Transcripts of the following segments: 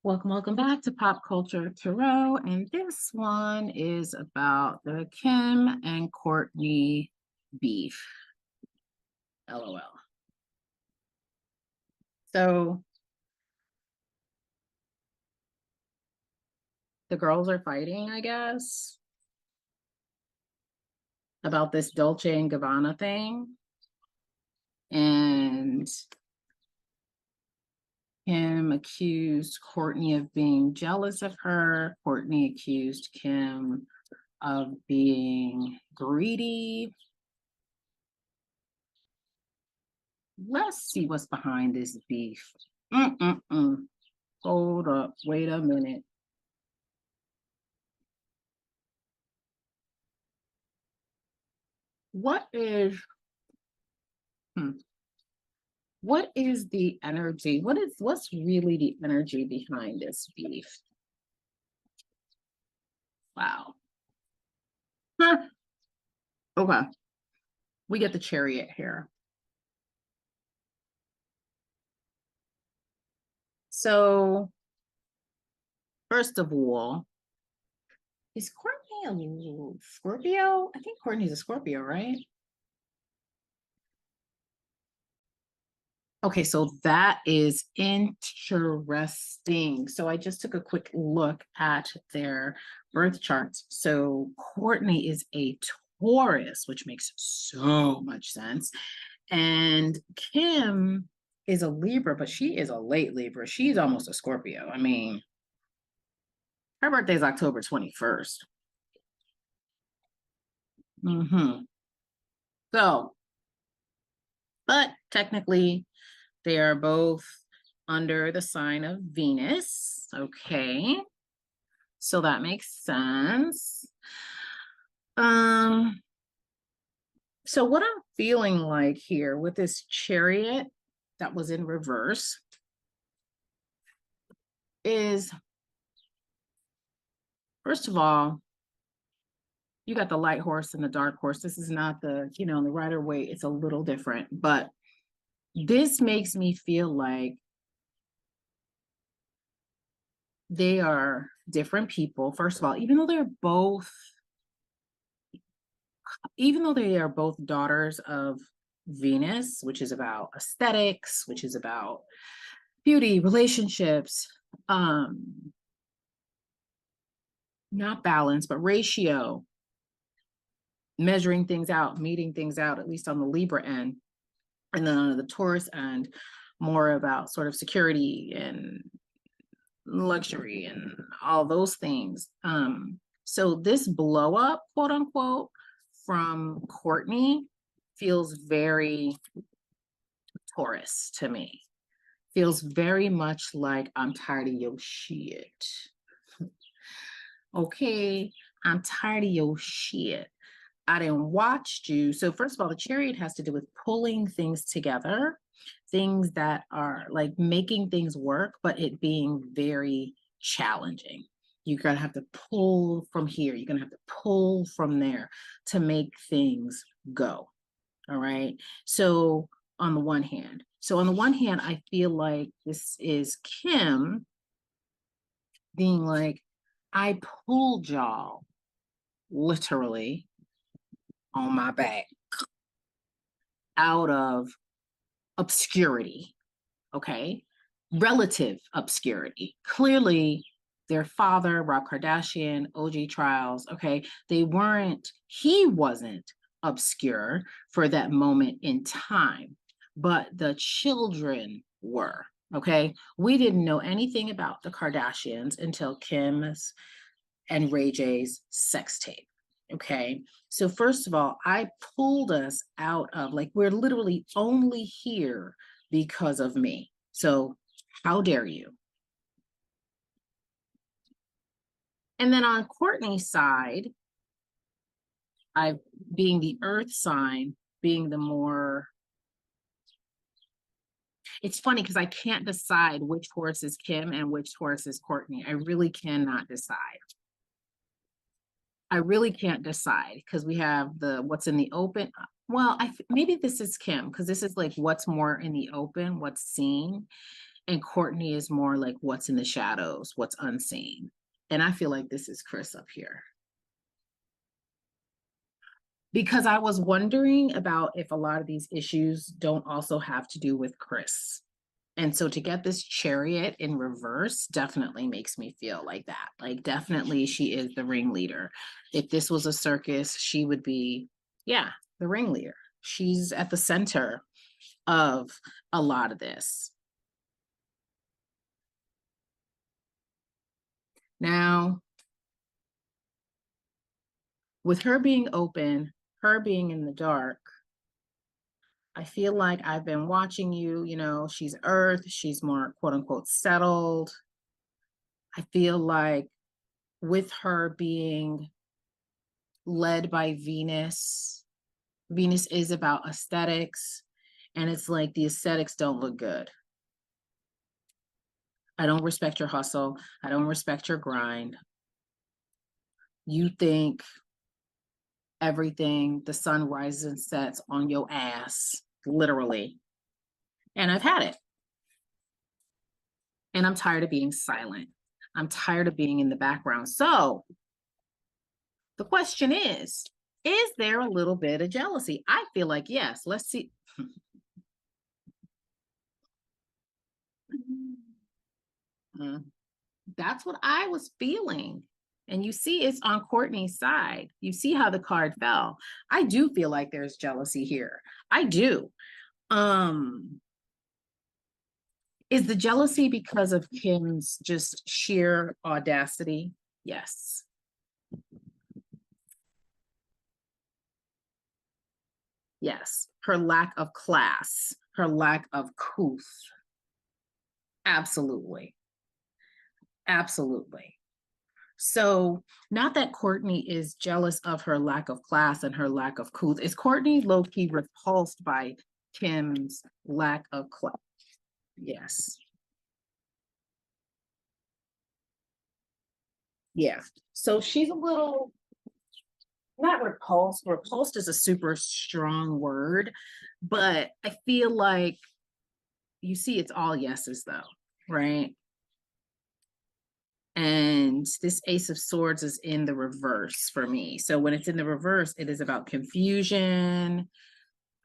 Welcome back to Pop Culture Tarot. And this one is about the Kim and Kourtney beef. LOL. So the girls are fighting, I guess, about this Dolce and Gabbana thing. And Kim accused Kourtney of being jealous of her. Kourtney accused Kim of being greedy. Let's see what's behind this beef. Hold up, wait a minute. What is what is the energy? What's really the energy behind this beef? Wow. Huh. Okay. We get the Chariot here. So, first of all, is Kourtney a Scorpio? I think Kourtney's a Scorpio, right? Okay, so that is interesting. So I just took a quick look at their birth charts. So Kourtney is a Taurus, which makes so much sense. And Kim is a Libra, but she is a late Libra. She's almost a Scorpio. I mean, her birthday is October 21st. So, but technically, they are both under the sign of Venus. Okay. So that makes sense. So what I'm feeling like here with this Chariot that was in reverse is, first of all, you got the light horse and the dark horse. This is not the, the Rider-Waite. It's a little different, but this makes me feel like they are different people. First of all, even though they are both daughters of Venus, which is about aesthetics, which is about beauty, relationships, not balance, but ratio, measuring things out, meeting things out, at least on the Libra end. And then on the Taurus end, more about sort of security and luxury and all those things. So this blow up, quote unquote, from Kourtney feels very Taurus to me. Feels very much like, I'm tired of your shit. Okay, I'm tired of your shit. I didn't watch you. So first of all, the Chariot has to do with pulling things together, things that are like making things work, but it being very challenging. You're going to have to pull from here. You're going to have to pull from there to make things go. All right. So on the one hand, I feel like this is Kim being like, I pulled y'all literally on my back out of obscurity, okay? Relative obscurity. Clearly, their father, Rob Kardashian, OG trials, okay? He wasn't obscure for that moment in time, but the children were, okay? We didn't know anything about the Kardashians until Kim's and Ray J's sex tape. Okay. So first of all, I pulled us out of, like, we're literally only here because of me. So how dare you? And then on Kourtney's side, being the earth sign, being the more, it's funny because I can't decide which horse is Kim and which horse is Kourtney. I really cannot decide. I really can't decide because we have the what's in the open. Well, maybe this is Kim because this is like what's more in the open, what's seen. And Kourtney is more like what's in the shadows, what's unseen. And I feel like this is Chris up here. Because I was wondering about if a lot of these issues don't also have to do with Chris. And so to get this chariot in reverse definitely makes me feel like that. Like, definitely she is the ringleader. If this was a circus, she would be, yeah, the ringleader. She's at the center of a lot of this. Now, with her being open, her being in the dark, I feel like I've been watching you, you know, she's earth, she's more quote unquote settled. I feel like with her being led by Venus, Venus is about aesthetics, and it's like the aesthetics don't look good. I don't respect your hustle. I don't respect your grind. You think everything, the sun rises and sets on your ass, literally. And I've had it. And I'm tired of being silent. I'm tired of being in the background. So the question is there a little bit of jealousy? I feel like yes. Let's see. That's what I was feeling. And you see, it's on Kourtney's side. You see how the card fell. I do feel like there's jealousy here. I do. Is the jealousy because of Kim's just sheer audacity? Yes. Yes. Her lack of class, her lack of couth. Absolutely. Absolutely. So, not that Kourtney is jealous of her lack of class and her lack of couth. Is Kourtney low-key repulsed by Kim's lack of class? Yes. Yeah. So she's a little, not repulsed. Repulsed is a super strong word, but I feel like you see it's all yeses though, right? And this Ace of Swords is in the reverse for me. So when it's in the reverse, it is about confusion.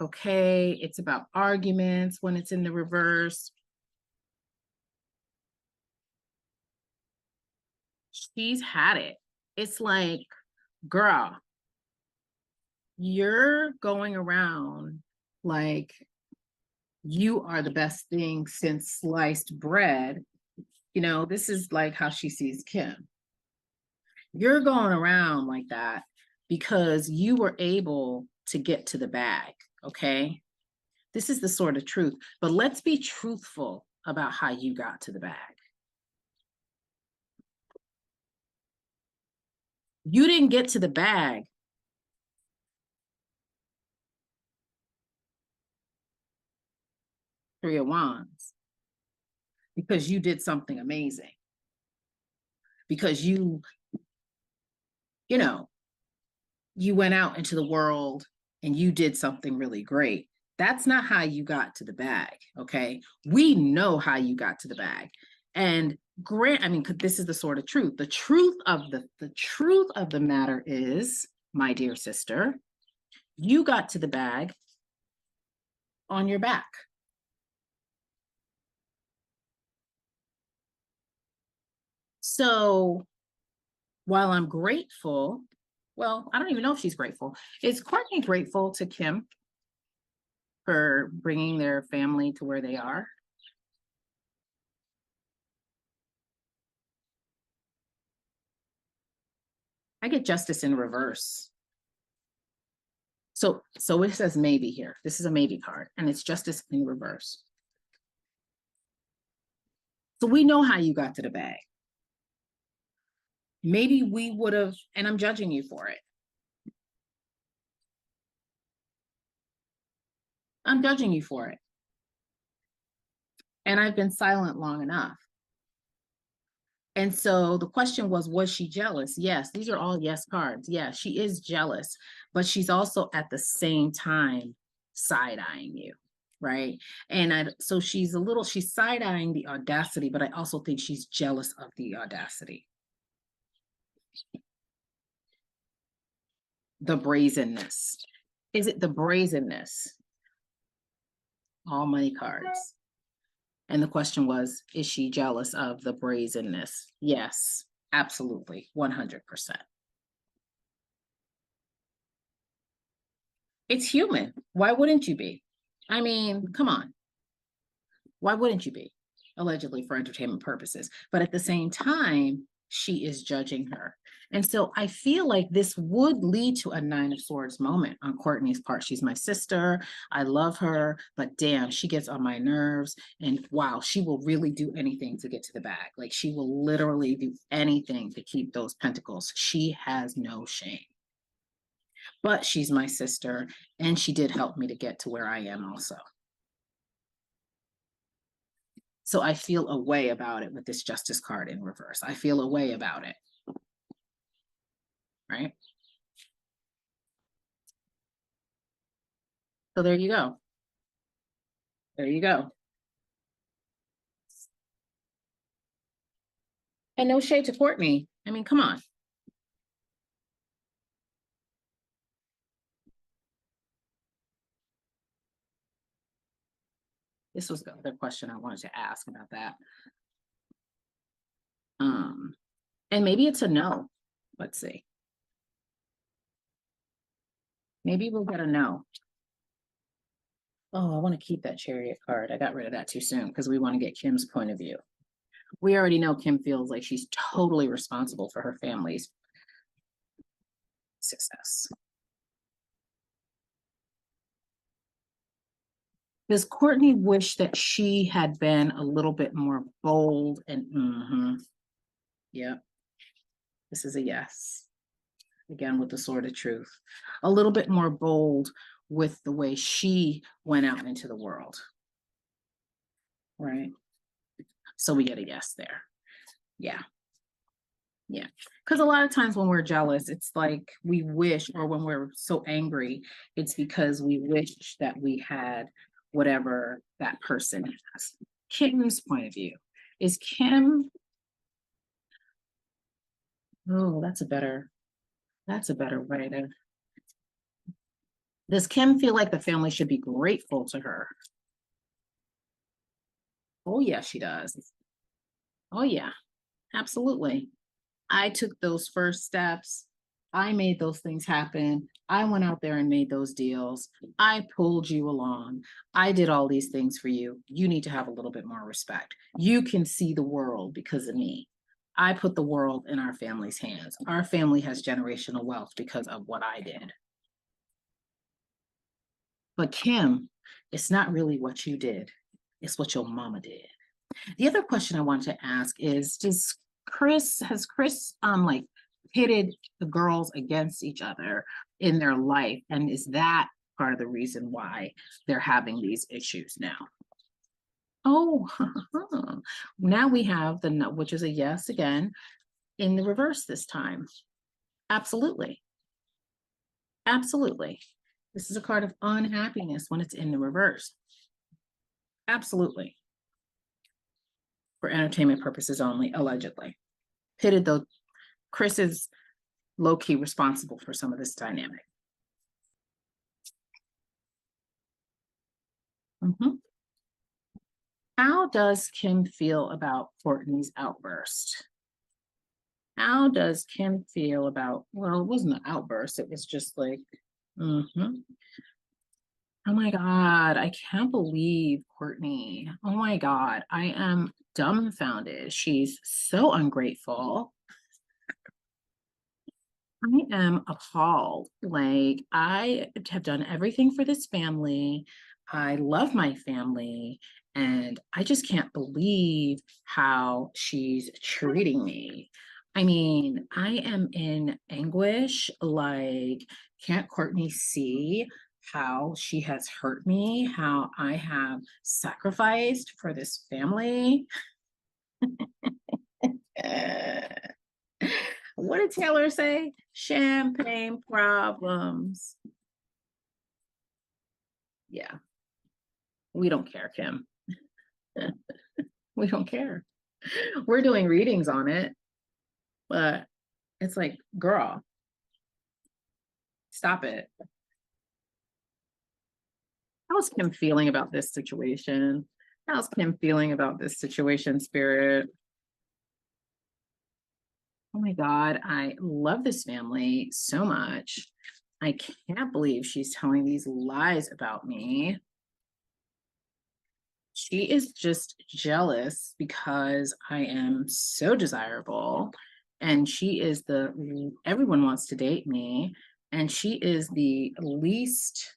Okay. It's about arguments when it's in the reverse. She's had it. It's like, girl, you're going around like you are the best thing since sliced bread. You know, this is like how she sees Kim. You're going around like that because you were able to get to the bag. Okay. This is the sort of truth, but let's be truthful about how you got to the bag. You didn't get to the bag Three of Wands because you did something amazing. Because you know, you went out into the world and you did something really great. That's not how you got to the bag. Okay. We know how you got to the bag. And grant, I mean, this is the sort of truth. The truth of the matter is, my dear sister, you got to the bag on your back. So while I'm grateful, well, I don't even know if she's grateful. Is Kourtney grateful to Kim for bringing their family to where they are? I get justice in reverse. So it says maybe here. This is a maybe card, and it's justice in reverse. So we know how you got to the bag. Maybe we would have, and I'm judging you for it. I'm judging you for it. And I've been silent long enough. And so the question was she jealous? Yes, these are all yes cards. Yeah, she is jealous, but she's also at the same time side-eyeing you. right? So she's she's side-eyeing the audacity, but I also think she's jealous of the audacity. The brazenness. Is it the brazenness? All money cards. And the question was, is she jealous of the brazenness? Yes, absolutely, 100%. It's human. Why wouldn't you be? I mean, come on. Why wouldn't you be? Allegedly for entertainment purposes. But at the same time, she is judging her. And so I feel like this would lead to a Nine of Swords moment on Kourtney's part. She's my sister. I love her, but damn, she gets on my nerves. And wow, she will really do anything to get to the bag. Like she will literally do anything to keep those pentacles. She has no shame. But she's my sister, and she did help me to get to where I am also. So I feel a way about it with this Justice card in reverse. I feel a way about it. Right? So there you go. There you go. And no shade to Kourtney. I mean, come on. This was the other question I wanted to ask about that. And maybe it's a no. Let's see. Maybe we'll get a no. Oh, I want to keep that Chariot card. I got rid of that too soon because we want to get Kim's point of view. We already know Kim feels like she's totally responsible for her family's success. Does Kourtney wish that she had been a little bit more bold and yeah, this is a yes. Again, with the sword of truth. A little bit more bold with the way she went out into the world. Right? So we get a yes there. Yeah. Yeah. Because a lot of times when we're jealous, it's like we wish, or when we're so angry, it's because we wish that we had whatever that person has. Kim's point of view. Is Kim, oh, that's a better way to. Does Kim feel like the family should be grateful to her? Oh, yeah, she does. Oh, yeah, absolutely. I took those first steps. I made those things happen. I went out there and made those deals. I pulled you along. I did all these things for you. You need to have a little bit more respect. You can see the world because of me. I put the world in our family's hands. Our family has generational wealth because of what I did. But Kim, it's not really what you did. It's what your mama did. The other question I wanted to ask is, has Chris like pitted the girls against each other in their life? And is that part of the reason why they're having these issues now? Oh, now we have the no, which is a yes again in the reverse this time. Absolutely. Absolutely. This is a card of unhappiness when it's in the reverse. Absolutely. For entertainment purposes only, allegedly. Pitted though, Chris is low-key responsible for some of this dynamic. How does Kim feel about Kourtney's outburst? How does Kim feel about, well, it wasn't an outburst, it was just like, oh my God, I can't believe Kourtney. Oh my God, I am dumbfounded. She's so ungrateful. I am appalled. Like, I have done everything for this family. I love my family. And I just can't believe how she's treating me. I mean, I am in anguish. Like, can't Kourtney see how she has hurt me, how I have sacrificed for this family? What did Taylor say? Champagne problems. Yeah. We don't care, Kim. We don't care. We're doing readings on it, but it's like, girl, stop it. How's Kim feeling about this situation? How's Kim feeling about this situation, Spirit? Oh my God, I love this family so much. I can't believe she's telling these lies about me. She is just jealous because I am so desirable. And she is everyone wants to date me. And she is the least,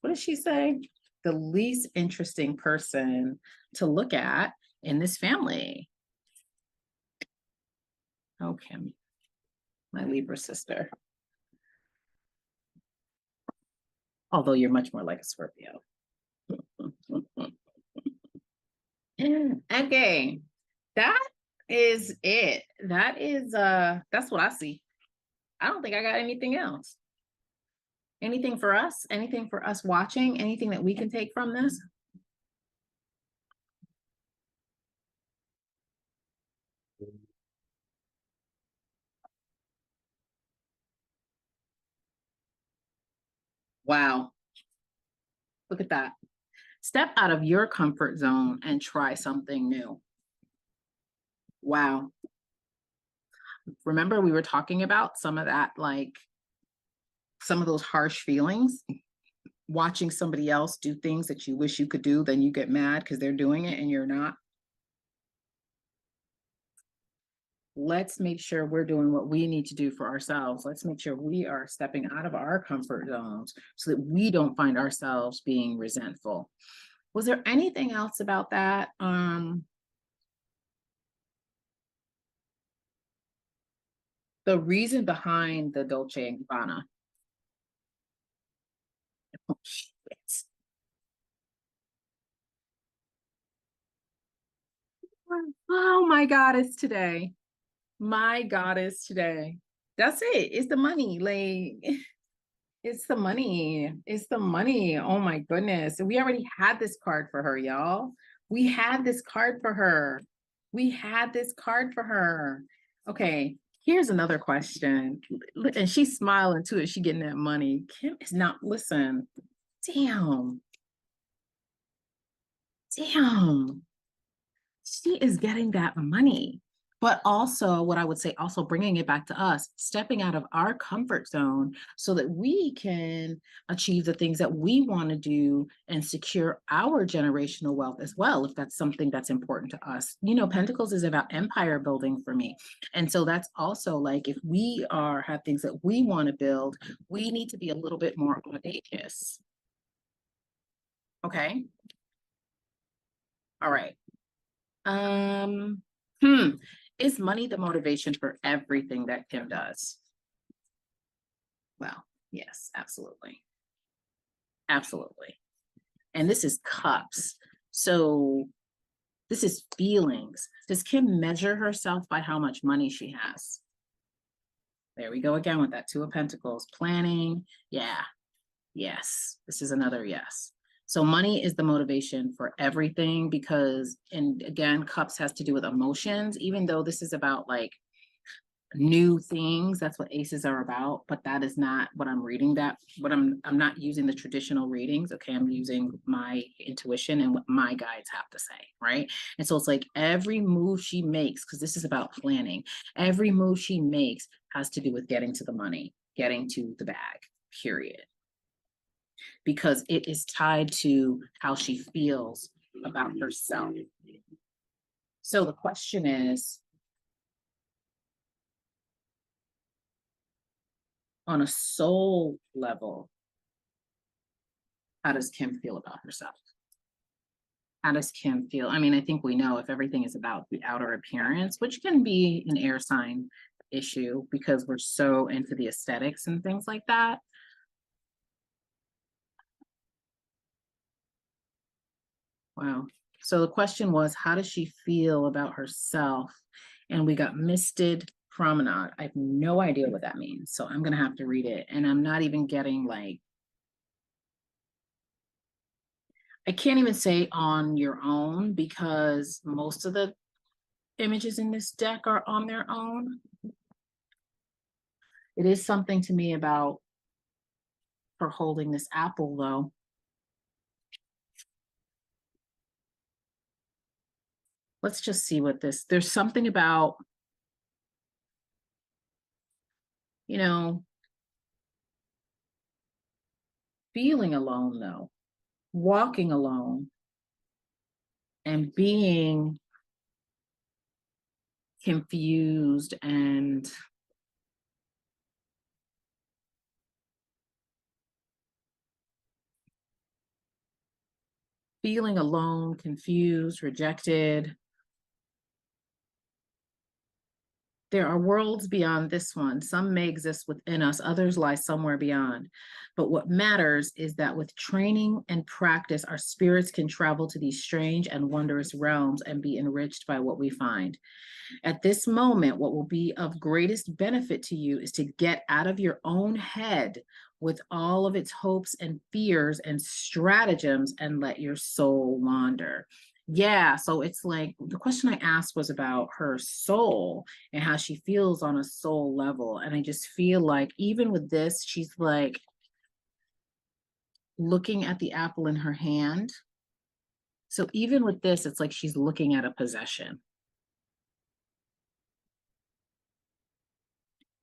what does she say? The least interesting person to look at in this family. Oh, Kim, my Libra sister. Although you're much more like a Scorpio. Okay, that is it. That's what I see. I don't think I got anything else. Anything for us? Anything for us watching? Anything that we can take from this? Wow. Look at that. Step out of your comfort zone and try something new. Wow. Remember, we were talking about some of that, like some of those harsh feelings, watching somebody else do things that you wish you could do, then you get mad because they're doing it and you're not. Let's make sure we're doing what we need to do for ourselves. Let's make sure we are stepping out of our comfort zones so that we don't find ourselves being resentful. Was there anything else about that? The reason behind the Dolce and Gabbana. Oh, shit. Oh, my goddess today. My goddess today. That's it. It's the money. Like, it's the money. It's the money. Oh my goodness. We already had this card for her, y'all. We had this card for her. We had this card for her. Okay, here's another question. And she's smiling too. Is she getting that money? Kim is not, listen. Damn. Damn. She is getting that money. But also, what I would say, also bringing it back to us, stepping out of our comfort zone so that we can achieve the things that we want to do and secure our generational wealth as well, if that's something that's important to us. You know, Pentacles is about empire building for me. And so that's also like if we have things that we want to build, we need to be a little bit more audacious. Okay. All right. Um, hmm. Is money the motivation for everything that Kim does? Well, yes, absolutely. Absolutely. And this is cups. So this is feelings. Does Kim measure herself by how much money she has? There we go again with that Two of Pentacles. Planning. Yeah. Yes. This is another yes. So money is the motivation for everything because, and again, cups has to do with emotions, even though this is about like new things. That's what aces are about, but that is not what I'm reading. I'm not using the traditional readings. Okay. I'm using my intuition and what my guides have to say. Right. And so it's like every move she makes, because this is about planning, every move she makes has to do with getting to the money, getting to the bag, period, because it is tied to how she feels about herself. So the question is, on a soul level, how does Kim feel about herself? How does Kim feel? I mean, I think we know if everything is about the outer appearance, which can be an air sign issue because we're so into the aesthetics and things like that. Wow. So the question was, how does she feel about herself? And we got misted promenade. I have no idea what that means. So I'm going to have to read it. And I'm not even getting like, I can't even say on your own because most of the images in this deck are on their own. It is something to me about her holding this apple, though. Let's just see what this, there's something about, you know, feeling alone, though, walking alone and being confused and feeling alone, confused, rejected. There are worlds beyond this one. Some may exist within us, others lie somewhere beyond. But what matters is that with training and practice, our spirits can travel to these strange and wondrous realms and be enriched by what we find. At this moment, what will be of greatest benefit to you is to get out of your own head with all of its hopes and fears and stratagems and let your soul wander. Yeah, so it's like the question I asked was about her soul and how she feels on a soul level. And I just feel like even with this, she's like looking at the apple in her hand. So even with this, it's like she's looking at a possession.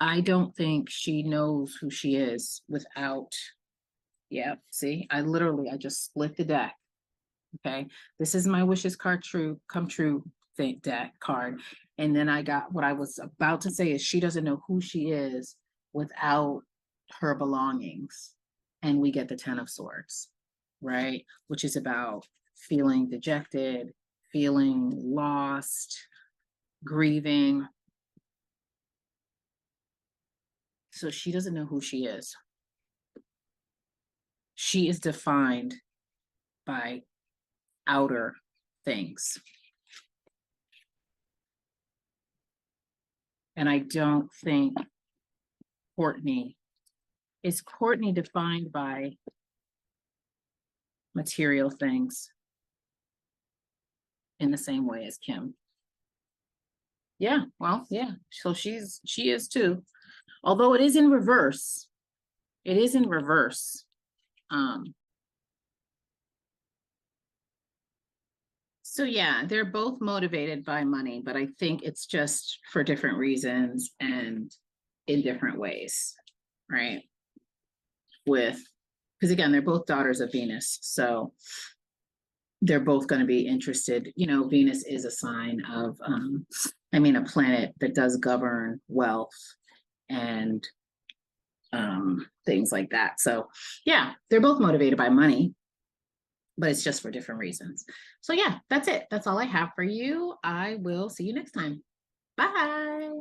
I don't think she knows who she is without, yeah, see, I just split the deck. Okay. This is my wishes card true, come true thing deck card. And then I got what I was about to say is she doesn't know who she is without her belongings. And we get the Ten of Swords, right? Which is about feeling dejected, feeling lost, grieving. So she doesn't know who she is. She is defined by outer things. And I don't think Kourtney, is Kourtney defined by material things in the same way as Kim? Yeah, well, yeah. So she is too. Although it is in reverse. It is in reverse. So yeah, they're both motivated by money, but I think it's just for different reasons and in different ways, right? With, because again, they're both daughters of Venus, so they're both going to be interested. You know, Venus is a sign of, a planet that does govern wealth and things like that. So yeah, they're both motivated by money, but it's just for different reasons. So yeah, that's it. That's all I have for you. I will see you next time. Bye.